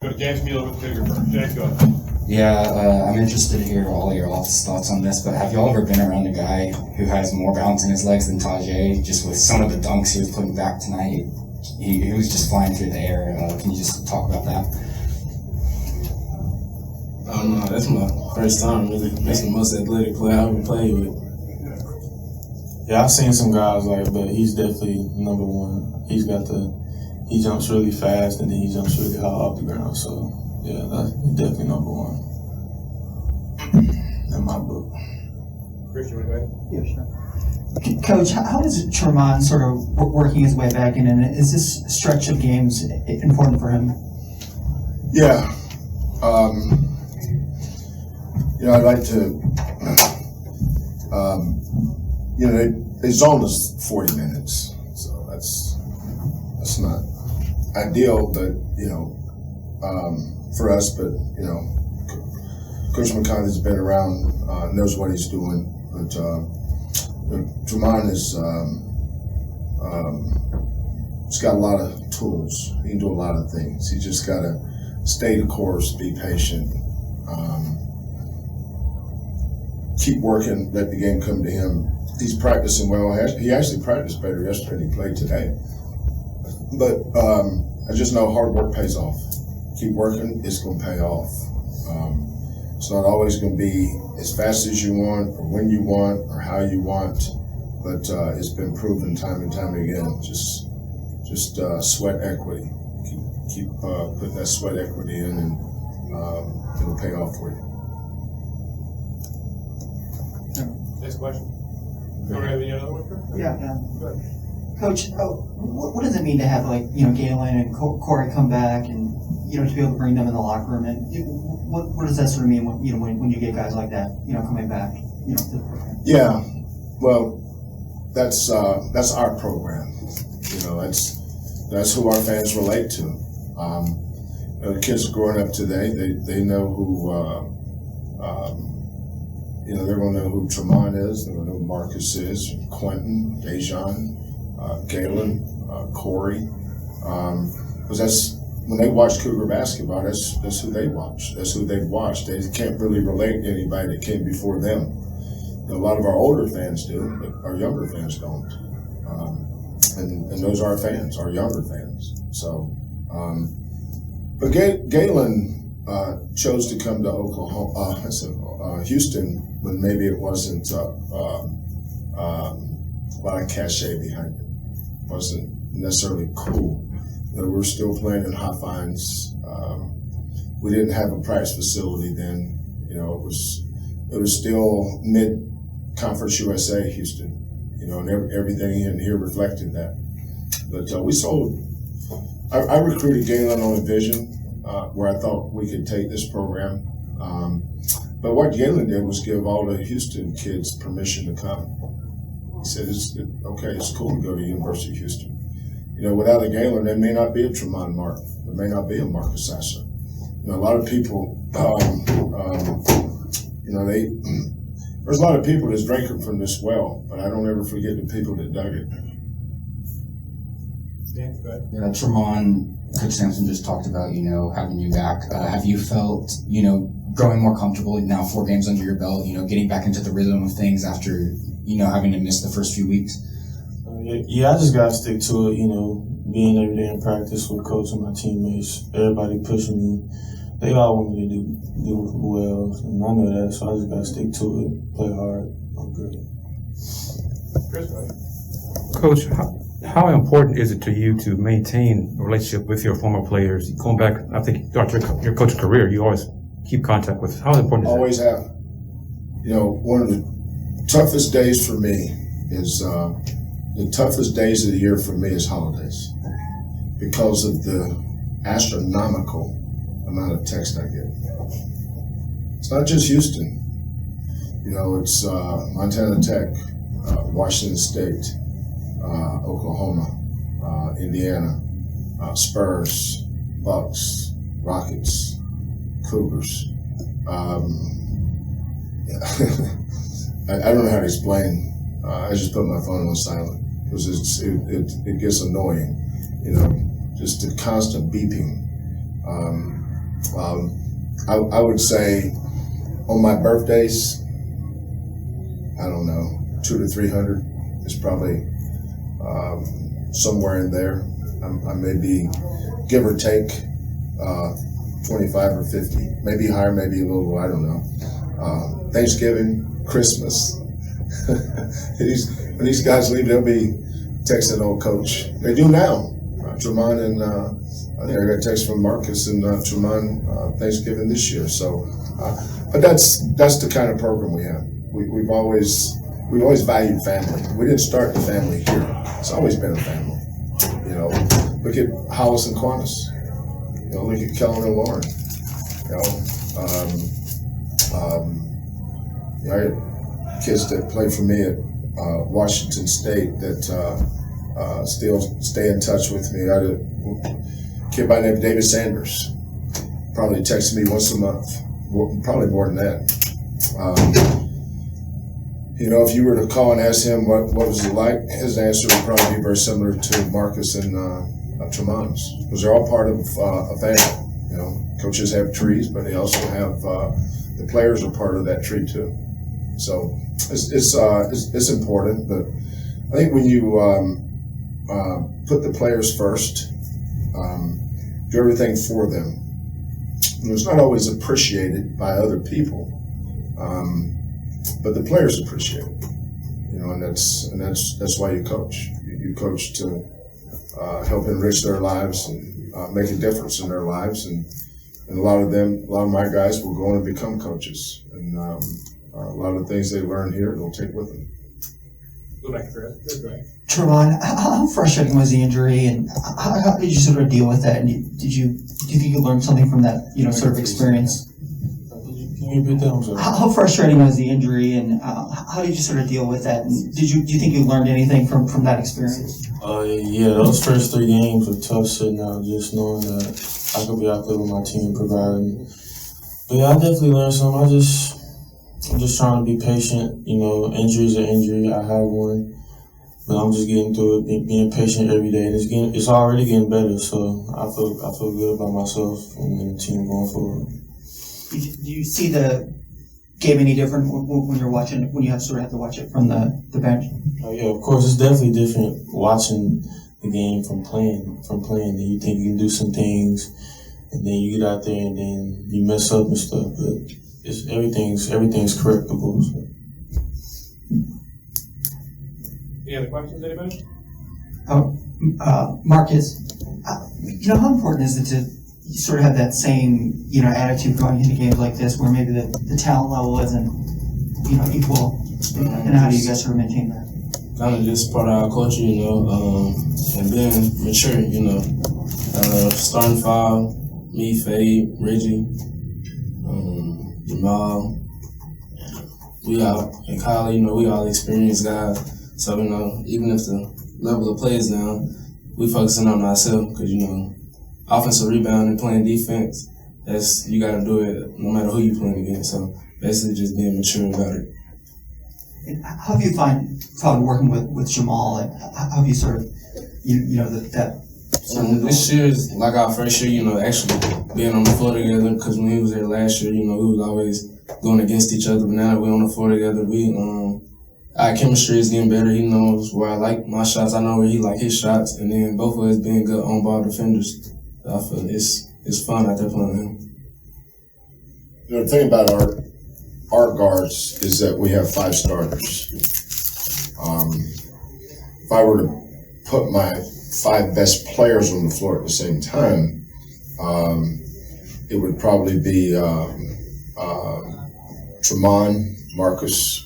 Go to James Mueller with Cougar first. James, go ahead. Yeah, I'm interested to hear all your thoughts on this, but have y'all ever been around a guy who has more bounce in his legs than Taze? Just with some of the dunks he was putting back tonight, he was just flying through the air. Can you just talk about that? I don't know. That's my first time really. That's the most athletic player I've ever played with. Yeah, I've seen some guys but he's definitely number one. He jumps really fast and then he jumps really high off the ground. So yeah, he's definitely number one in my book. Chris, you want to go ahead? Yeah, sure. Coach, how is Tramon sort of working his way back in, and is this stretch of games important for him? Yeah. I'd like to, they zoned us 40 minutes, so that's not ideal, but, for us, but, Coach McConnell's been around, knows what he's doing, but Tramon he's got a lot of tools. He can do a lot of things. He just got to stay the course, be patient, keep working, let the game come to him. He's practicing well. He actually practiced better yesterday than he played today. But I just know hard work pays off. Keep working, it's going to pay off. It's not always going to be as fast as you want or when you want or how you want, but it's been proven time and time again. Just sweat equity. Keep putting that sweat equity in, and it'll pay off for you. Next question. You want to have any other one, Chris? Yeah. Go ahead. Coach, what does it mean to have Galen and Corey come back and to be able to bring them in the locker room, and what does that sort of mean when you get guys like that coming back to the program? Yeah, well, that's our program. That's who our fans relate to. The kids growing up today, they know who. They're going to know who Tramon is. They're going to know who Marcus is, Quentin, Dejan, Galen, Corey. Because that's when they watch Cougar basketball. That's who they watch. That's who they've watched. They can't really relate to anybody that came before them. A lot of our older fans do, but our younger fans don't. And those are our fans, our younger fans. So, but Galen chose to come to Houston when maybe it wasn't a lot of cachet behind it. It wasn't necessarily cool. We're still playing in Hofheinz. We didn't have a practice facility then. It was still mid-conference USA Houston. And everything in here reflected that. But we sold. I recruited Galen on a vision where I thought we could take this program. But what Galen did was give all the Houston kids permission to come. He said, it's cool to go to the University of Houston. Without a Galen, there may not be a Tramon Mark. There may not be a Marcus Sasser. A lot of people, there's a lot of people that's drinking from this well, but I don't ever forget the people that dug it. Yeah, Tramon, Coach Sampson just talked about, having you back. Have you felt, growing more comfortable now, 4 games under your belt, getting back into the rhythm of things after, having to miss the first few weeks? Yeah, I just got to stick to it, being every day in practice with coach and my teammates, everybody pushing me. They all want me to do well, and I know that, so I just got to stick to it, play hard. I'm good. Coach, how important is it to you to maintain a relationship with your former players? Going back, I think, after your coaching career, you always keep contact with. How important is that? Always have. One of the toughest days for me is the toughest days of the year for me is holidays because of the astronomical amount of text I get. It's not just Houston. It's Montana Tech, Washington State, Oklahoma, Indiana, Spurs, Bucks, Rockets, Cougars. I don't know how to explain. I just put my phone on silent because it gets annoying. Just the constant beeping. I would say on my birthdays, I don't know, 200 to 300 is probably somewhere in there. I may be, give or take, 25 or 50, maybe higher, maybe a little low, I don't know. Thanksgiving, Christmas. When these guys leave, they'll be texting old coach. They do now. Tramon and I think I got a text from Marcus and Tramon Thanksgiving this year. So, but that's the kind of program we have. We've always valued family. We didn't start the family here. It's always been a family. You know, look at Hollis and Qantas. You know, look at Kelvin and Lauren. You know, I had kids that play for me at Washington State that still stay in touch with me. I had a kid by the name of David Sanders. Probably texts me once a month, probably more than that. You know, if you were to call and ask him what was it like, his answer would probably be very similar to Marcus and Tramon's, because they're all part of a family. You know, coaches have trees, but they also have the players are part of that tree too. So it's important, but I think when you put the players first, do everything for them. You know, it's not always appreciated by other people, but the players appreciate it. You know, and that's why you coach. You coach to help enrich their lives and make a difference in their lives. And a lot of my guys will go on and become coaches. And a lot of the things they learn here, they'll take with them. Go back to Chris. Tramon, how frustrating was the injury, and how did you sort of deal with that? And do you think you learned something from that, you know, sort of experience? Can you repeat that? I'm sorry. How frustrating was the injury, and how did you sort of deal with that? And do you think you learned anything from that experience? Yeah, those first 3 games were tough sitting out, just knowing that I could be out there with my team providing. But yeah, I definitely learned something. I'm just trying to be patient. You know, injuries are injury. I have one, but I'm just getting through it, being patient every day, and it's already getting better. So I feel good about myself and the team going forward. Do you see the game any different when you're watching, when you have to watch it from the bench? Oh yeah, of course, it's definitely different watching the game from playing. And you think you can do some things, and then you get out there and then you mess up and stuff. But everything's correctable. So. Any other questions, anybody? Marcus, you know, how important is it to sort of have that same, you know, attitude going into games like this, where maybe the talent level isn't, you know, equal, and how do you guys sort of maintain that? Kind of just part of our culture, you know, and being mature, you know. Starting 5, me, Fade, Reggie, Jamal, we all in college, you know, we all experienced guys. So, you know, even if the level of play is down, we focusing on ourselves, because, you know, offensive rebound and playing defense, you got to do it no matter who you're playing against. So basically just being mature about it. And how have you found working with Jamal, and how have you sort of, you know, that this year is like our first year, you know, actually being on the floor together, because when he was there last year, you know, we was always going against each other, but now that we're on the floor together, our chemistry is getting better. He knows where I like my shots, I know where he like his shots, and then both of us being good on-ball defenders. I feel it's fun out there playing with him. You know, the thing about our guards is that we have 5 starters. If I were to put my 5 best players on the floor at the same time, it would probably be Tramon, Marcus,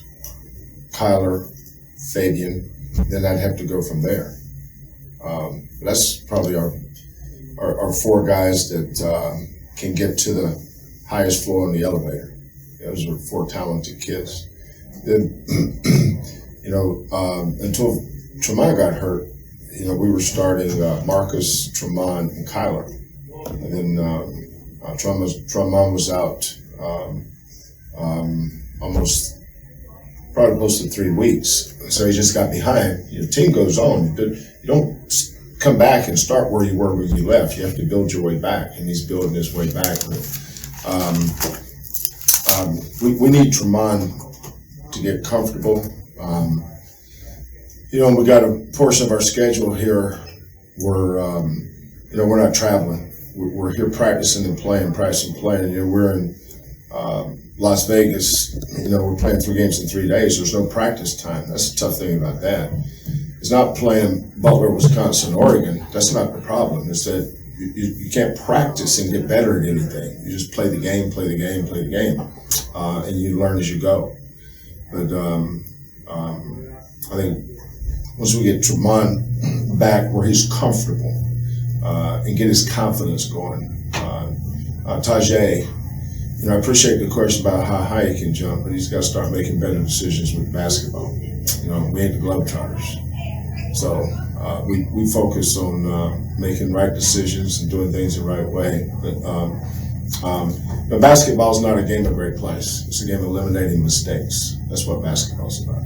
Kyler, Fabian. Then I'd have to go from there. That's probably our 4 guys that can get to the highest floor on the elevator. Those are 4 talented kids. Then, you know, until Tramon got hurt, you know, we were starting Marcus, Tramon, and Kyler. And then Tramon was out probably close to 3 weeks. So he just got behind. Your team goes on. You don't come back and start where you were when you left. You have to build your way back, and he's building his way back. We need Tramon to get comfortable. We got a portion of our schedule here where, we're not traveling. We're here practicing and playing. We're in Las Vegas. We're playing 3 games in 3 days. There's no practice time. That's the tough thing about that. It's not playing Butler, Wisconsin, Oregon. That's not the problem. It's that you can't practice and get better at anything. You just play the game, and you learn as you go. But I think once we get Tramon back where he's comfortable and get his confidence going, Taze, I appreciate the question about how high he can jump, but he's got to start making better decisions with basketball. We ain't the Globetrotters. So we focus on making right decisions and doing things the right way. But basketball is not a game of great plays. It's a game of eliminating mistakes. That's what basketball is about.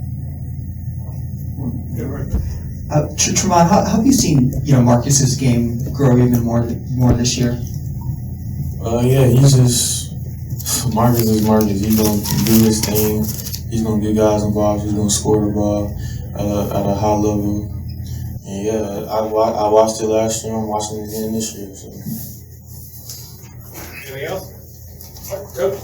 Tramon, how have you seen Marcus's game grow even more this year? He's just Marcus is Marcus. He's gonna do his thing. He's gonna get guys involved. He's gonna score the ball at a high level. And I watched it last year. I'm watching it again this year. So. Anything else? Coach?